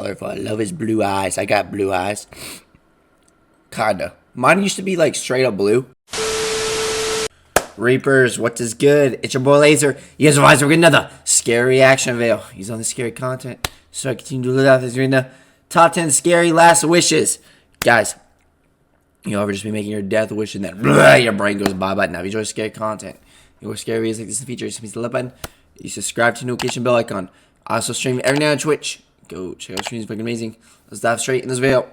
colorful. I love his blue eyes. I got blue eyes. Kinda. Mine used to be like straight up blue. Reapers, what is good? It's your boy Laser. You guys are wise. We're getting another scary reaction video. He's on the scary content. So I continue to look out this right Top 10 scary last wishes. Guys, you ever just be making your death wish and then your brain goes bye-bye. Now if you enjoy scary content, you want scary videos like this in the future, just hit the like button. You subscribe to notification bell icon. I also stream every night on Twitch. Go check out streams, fucking amazing. Let's dive straight in this video.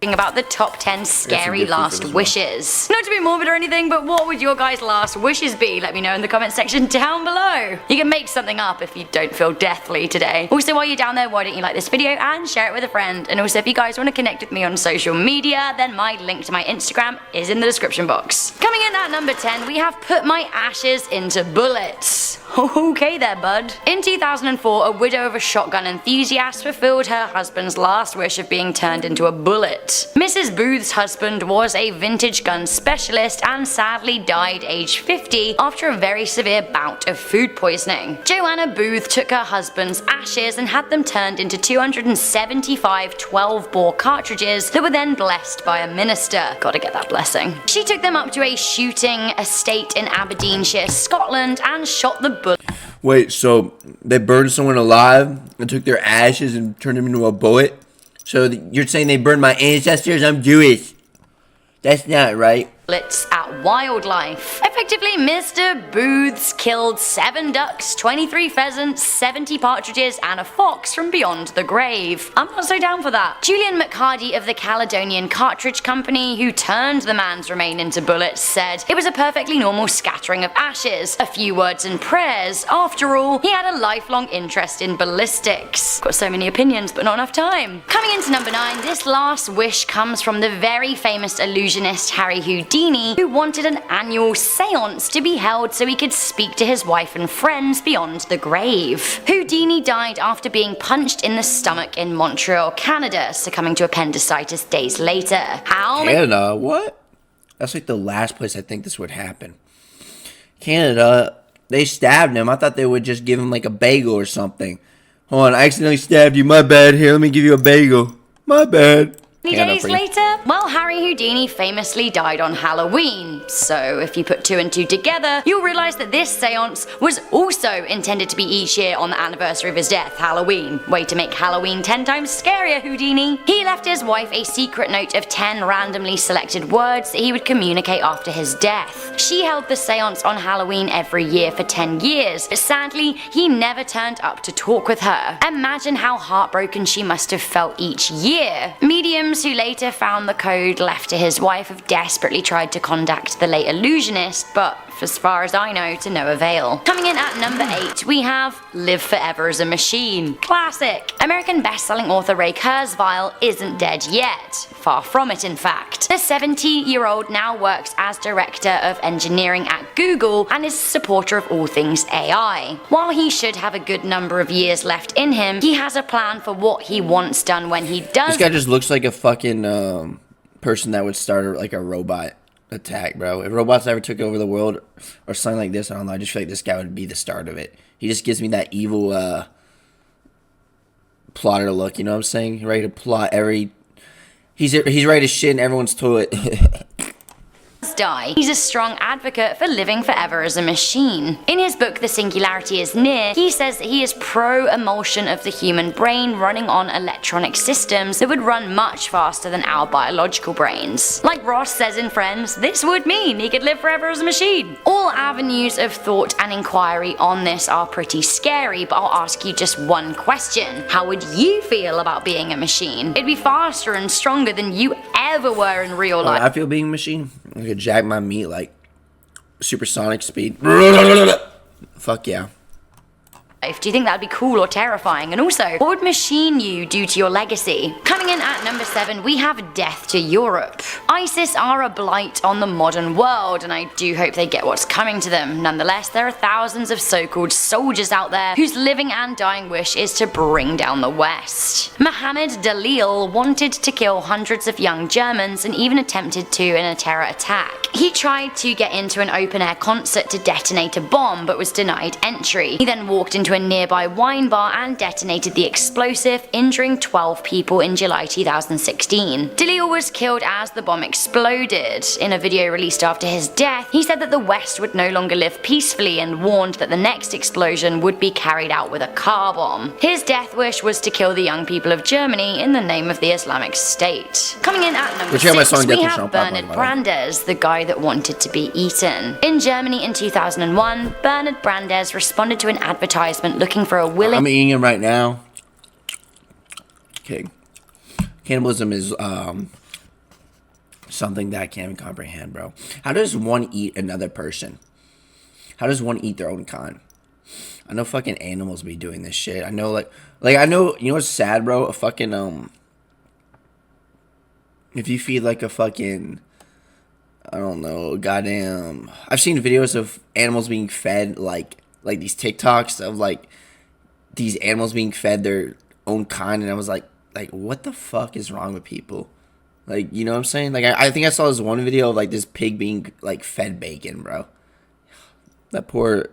About the top 10 scary last wishes. Not to be morbid or anything, but what would your guys' last wishes be? Let me know in the comment section down below. You can make something up if you don't feel deathly today. Also, while you're down there, why don't you like this video and share it with a friend? And also, if you guys want to connect with me on social media, then my link to my Instagram is in the description box. Coming in at number 10, we have put my ashes into bullets. Okay there, bud. In 2004, a widow of a shotgun enthusiast fulfilled her husband's last wish of being turned into a bullet. Mrs. Booth's husband was a vintage gun specialist and sadly died aged 50 after a very severe bout of food poisoning. Joanna Booth took her husband's ashes and had them turned into 275 12-bore cartridges that were then blessed by a minister. Gotta get that blessing. She took them up to a shooting estate in Aberdeenshire, Scotland, and shot the bullet. Wait, so they burned someone alive and took their ashes and turned them into a bullet? So you're saying they burned my ancestors? I'm Jewish. That's not right. At wildlife. Effectively, Mr. Booth's killed 7 ducks, 23 pheasants, 70 partridges, and a fox from beyond the grave. I'm not so down for that. Julian McCarty of the Caledonian Cartridge Company, who turned the man's remain into bullets, said it was a perfectly normal scattering of ashes, a few words and prayers. After all, he had a lifelong interest in ballistics. Got so many opinions, but not enough time. Coming into number 9, this last wish comes from the very famous illusionist Harry Houdini, who wanted an annual seance to be held so he could speak to his wife and friends beyond the grave. Houdini died after being punched in the stomach in Montreal, Canada, succumbing to appendicitis days later. Canada? What? That's like the last place I think this would happen. Canada, they stabbed him. I thought they would just give him like a bagel or something. Hold on, I accidentally stabbed you. My bad. Here, let me give you a bagel. My bad. Days later, well, Harry Houdini famously died on Halloween, so if you put 2 and 2 together, you'll realize that this seance was also intended to be each year on the anniversary of his death, Halloween. Way to make Halloween 10 times scarier, Houdini. He left his wife a secret note of 10 randomly selected words that he would communicate after his death. She held the seance on Halloween every year for 10 years, but sadly, he never turned up to talk with her. Imagine how heartbroken she must have felt each year. Mediums who later found the code left to his wife have desperately tried to contact the late illusionist, but as far as I know, to no avail. Coming in at number 8, we have Live Forever as a Machine. Classic! American best-selling author Ray Kurzweil isn't dead yet. Far from it, in fact. The 70-year-old now works as director of engineering at Google and is a supporter of all things AI. While he should have a good number of years left in him, he has a plan for what he wants done when he does. This guy just looks like a fucking person that would start like a robot attack, bro. If robots ever took over the world or something like this, I don't know, I just feel like this guy would be the start of it. He just gives me that evil plotter look, you know what I'm saying? Ready to plot every... He's ready to shit in everyone's toilet. Die. He's a strong advocate for living forever as a machine. In his book The Singularity is Near, he says that he is pro-emulsion of the human brain running on electronic systems that would run much faster than our biological brains. Like Ross says in Friends, this would mean he could live forever as a machine. All avenues of thought and inquiry on this are pretty scary, but I'll ask you just one question. How would you feel about being a machine? It'd be faster and stronger than you ever were in real life. I feel being a machine. I could jack my meat like supersonic speed. Fuck yeah. Do you think that'd be cool or terrifying? And also, what would machine you do to your legacy? Coming in at number 7, we have Death to Europe. ISIS are a blight on the modern world, and I do hope they get what's coming to them. Nonetheless, there are thousands of so-called soldiers out there whose living and dying wish is to bring down the West. Mohammed Dalil wanted to kill hundreds of young Germans and even attempted to in a terror attack. He tried to get into an open-air concert to detonate a bomb, but was denied entry. He then walked into into a nearby wine bar and detonated the explosive, injuring 12 people in July 2016. DeLeo was killed as the bomb exploded. In a video released after his death, he said that the West would no longer live peacefully and warned that the next explosion would be carried out with a car bomb. His death wish was to kill the young people of Germany in the name of the Islamic State. Coming in at number 6, we have Bernard Brandes, the guy that wanted to be eaten. In Germany in 2001, Bernard Brandes responded to an advertisement looking for a willing— I'm eating him right now. Okay. Cannibalism is something that I can't even comprehend, bro. How does one eat another person? How does one eat their own kind? I know fucking animals be doing this shit. I know like I know, you know what's sad, bro? A fucking if you feed like a fucking, I don't know, goddamn, I've seen videos of animals being fed like these TikToks of like these animals being fed their own kind, and I was like what the fuck is wrong with people? Like, you know what I'm saying? Like I think I saw this one video of like this pig being like fed bacon, bro. That poor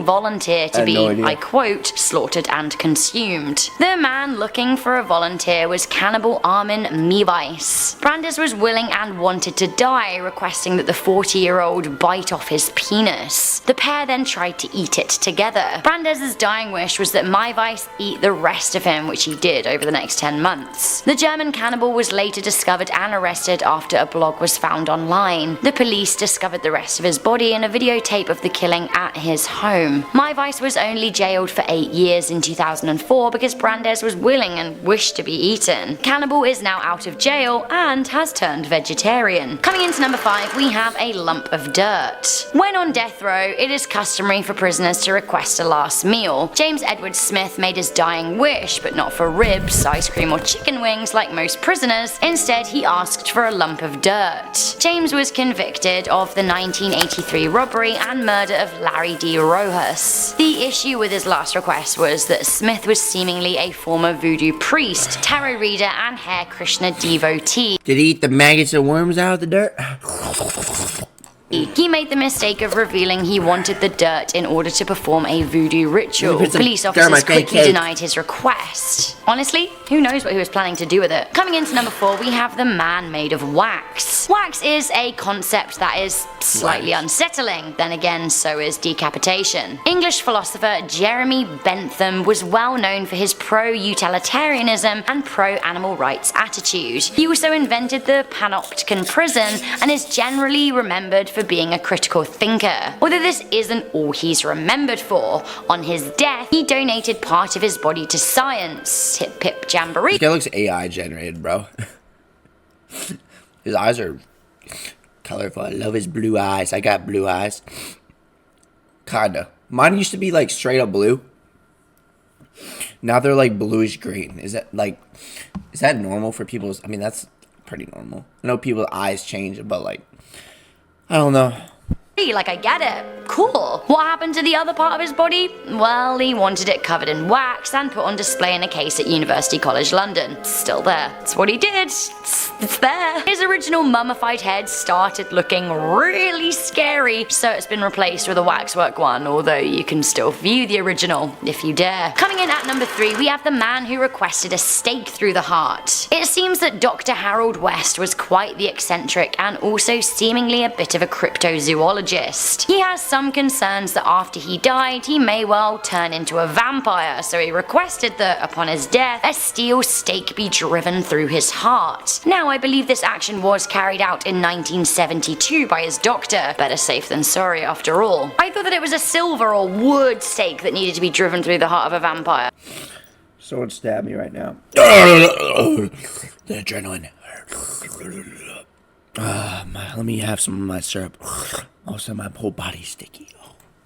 volunteer to be, I quote, slaughtered and consumed. The man looking for a volunteer was cannibal Armin Meiwes. Brandes was willing and wanted to die, requesting that the 40-year-old bite off his penis. The pair then tried to eat it together. Brandes' dying wish was that Meiwes eat the rest of him, which he did over the next 10 months. The German cannibal was later discovered and arrested after a blog was found online. The police discovered the rest of his body in a videotape of the killing at his home. Meiwes was only jailed for 8 years in 2004 because Brandes was willing and wished to be eaten. Cannibal is now out of jail and has turned vegetarian. Coming into number 5, we have a lump of dirt. When on death row, it is customary for prisoners to request a last meal. James Edward Smith made his dying wish, but not for ribs, ice cream or chicken wings like most prisoners. Instead, he asked for a lump of dirt. James was convicted of the 1983 robbery and murder of Larry D. Rojas. The issue with his last request was that Smith was seemingly a former voodoo priest, tarot reader, and Hare Krishna devotee. Did he eat the maggots and worms out of the dirt? He made the mistake of revealing he wanted the dirt in order to perform a voodoo ritual. Police officers quickly denied his request. Honestly, who knows what he was planning to do with it. Coming into number 4, we have the man made of wax. Wax is a concept that is slightly unsettling, then again so is decapitation. English philosopher Jeremy Bentham was well known for his pro-utilitarianism and pro-animal rights attitude. He also invented the panopticon prison and is generally remembered for being a critical thinker. Although this isn't all he's remembered for, on his death he donated part of his body to science. Hip hip jamboree. This guy looks AI generated, bro. His eyes are colorful. I love his blue eyes. I got blue eyes. Kinda. Mine used to be like straight up blue. Now they're like bluish green. Is that normal for people's? I mean, that's pretty normal. I know people's eyes change, but like, I don't know. Like, I get it. Cool. What happened to the other part of his body? Well, he wanted it covered in wax and put on display in a case at University College London. It's still there. It's what he did. It's there. His original mummified head started looking really scary, so it's been replaced with a waxwork one, although you can still view the original if you dare. Coming in at number 3, we have the man who requested a stake through the heart. It seems that Dr. Harold West was quite the eccentric and also seemingly a bit of a cryptozoologist. He has some concerns that after he died, he may well turn into a vampire, so he requested that, upon his death, a steel stake be driven through his heart. Now, I believe this action was carried out in 1972 by his doctor. Better safe than sorry, after all. I thought that it was a silver or wood stake that needed to be driven through the heart of a vampire. Someone stabbed me right now. The adrenaline. Let me have some of my syrup. Also, my whole body's sticky.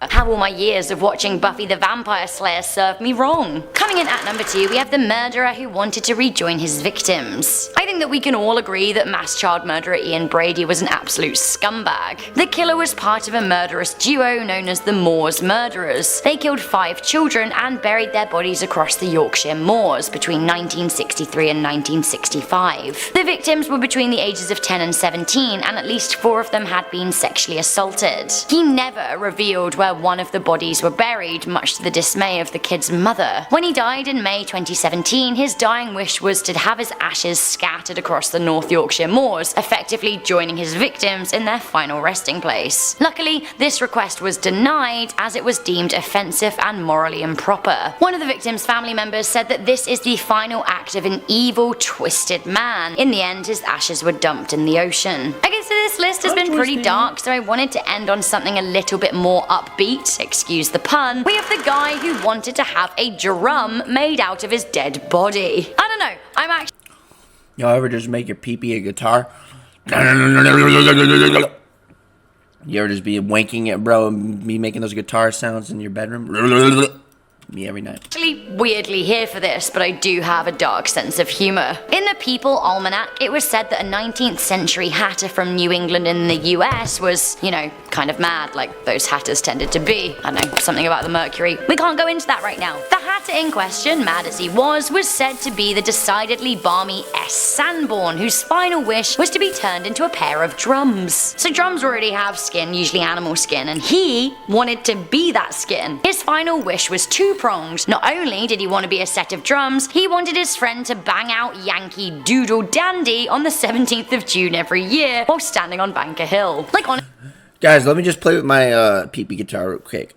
How all my years of watching Buffy the Vampire Slayer served me wrong. Coming in at number 2, we have the murderer who wanted to rejoin his victims. I think that we can all agree that mass child murderer Ian Brady was an absolute scumbag. The killer was part of a murderous duo known as the Moors Murderers. They killed 5 children and buried their bodies across the Yorkshire moors between 1963 and 1965. The victims were between the ages of 10 and 17, and at least 4 of them had been sexually assaulted. He never revealed where where one of the bodies were buried, much to the dismay of the kid's mother. When he died in May 2017, his dying wish was to have his ashes scattered across the North Yorkshire moors, effectively joining his victims in their final resting place. Luckily, this request was denied as it was deemed offensive and morally improper. One of the victim's family members said that this is the final act of an evil, twisted man. In the end, his ashes were dumped in the ocean. Okay, so this list has been pretty dark, so I wanted to end on something a little bit more upbeat, excuse the pun. We have the guy who wanted to have a drum made out of his dead body. I don't know, I'm actually... Y'all ever just make your pee-pee a guitar? You ever just be wanking it, bro, and be making those guitar sounds in your bedroom? Me every night. Actually weirdly here for this, but I do have a dark sense of humor. In the People Almanac, it was said that a 19th century hatter from New England in the US was, you know, kind of mad, like those hatters tended to be. I don't know, something about the mercury. We can't go into that right now. The hatter in question, mad as he was said to be the decidedly balmy S. Sanborn, whose final wish was to be turned into a pair of drums. So drums already have skin, usually animal skin, and he wanted to be that skin. His final wish was two-pronged. Not only did he want to be a set of drums, he wanted his friend to bang out Yankee Doodle Dandy on the 17th of June every year while standing on Banker Hill. Like on... Guys, let me just play with my pee-pee guitar real quick.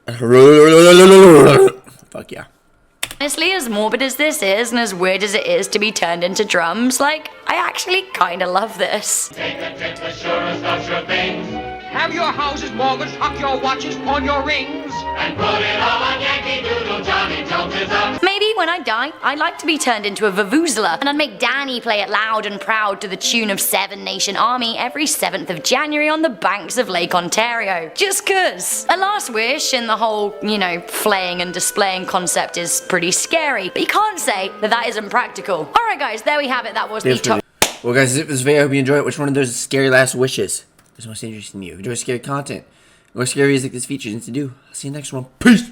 Fuck yeah. Honestly, as morbid as this is, and as weird as it is to be turned into drums, like, I actually kinda love this. Take a trip, the surest of sure things. Have your houses mortgaged, hock your watches, pawn your rings. And put it all on Yankee Doodle, Johnny Jones is up. Maybe when I die, I'd like to be turned into a vuvuzela, and I'd make Danny play it loud and proud to the tune of Seven Nation Army every 7th of January on the banks of Lake Ontario. Just cause. A last wish in the whole, you know, flaying and displaying concept is pretty scary, but you can't say that that isn't practical. Alright guys, there we have it, that was the top... Well guys, that's it for this video. I hope you enjoyed it. Which one of those scary last wishes is most interesting to you? If you enjoy scary content, or scary music this features into do. I'll see you next one. Peace!